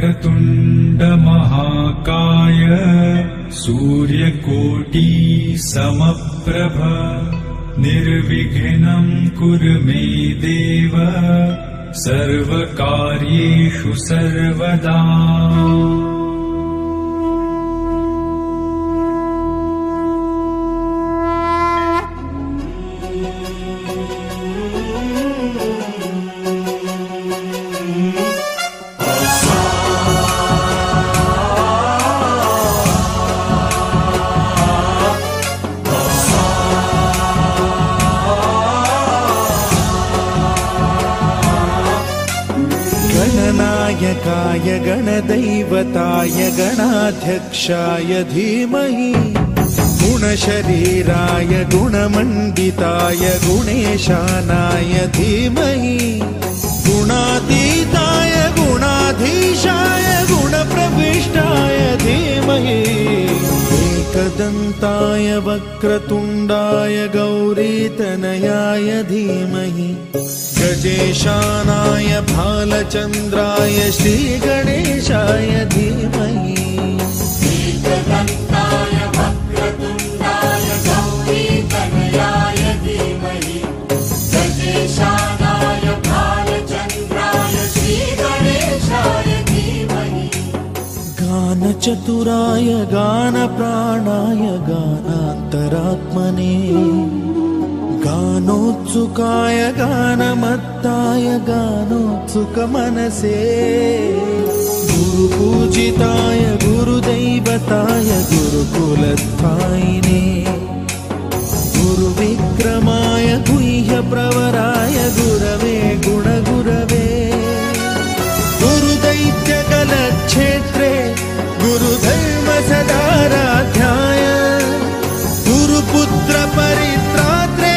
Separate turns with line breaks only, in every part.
वक्रतुण्ड महाकाय सूर्यकोटि समप्रभ निर्विघ्नं कुरु मे देव सर्वकार्येषु सर्वदा।
गणनायकाय गणदैवताय गणाध्यक्षाय धीमहि गुणशरीराय गुणमण्डिताय गुणेशानाय धीमहि गुणातीताय गुणाधीशाय गुणप्रविष्टाय धीमहि एकदन्ताय वक्रतुण्डाय गौरीतनयाय धीमहि गजेशानाय भालचन्द्राय श्रीगणेशाय धीमहि
एकदन्ताय वक्रतुण्डाय गौरीतनयाय धीमहि गजेशानाय भालचन्द्राय श्रीगणेशाय धीमहि
गानचतुराय गानप्राणाय गानान्तरात्मने गानोत्सुकाय गानमत्ताय गानोत्सुकमनसे गुरुपूजिताय गुरुदैवताय गुरुकुलस्थायिने गुरुविक्रमाय गुह्यप्रवराय गुरवे गुणगुरवे गुरुदैत्यकलक्षेत्रे गुरुधर्मसदाराध्याय गुरुपुत्र परित्रात्रे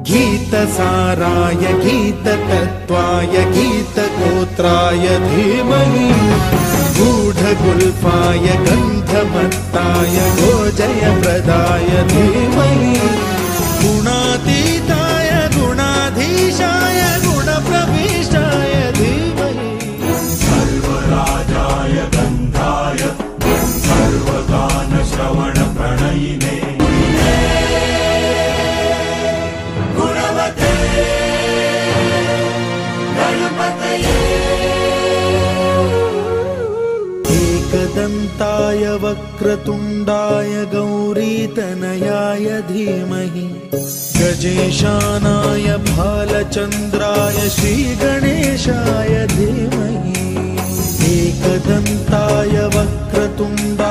गीतसाराय गीततत्त्वाय गीतगोत्राय धीमहि गूढगुल्फाय गन्धमत्ताय गोजयप्रदाय धीमहि गुणातीताय गुणाधीशाय गुणप्रविष्टाय धीमहि
सर्वराजाय गन्धाय सर्वगानश्रवणप्रणयिने
एकदन्ताय वक्रतुण्डाय गौरीतनयाय धीमहि गजेशानाय भालचन्द्राय श्रीगणेशाय धीमहि एकदन्ताय वक्रतुण्डाय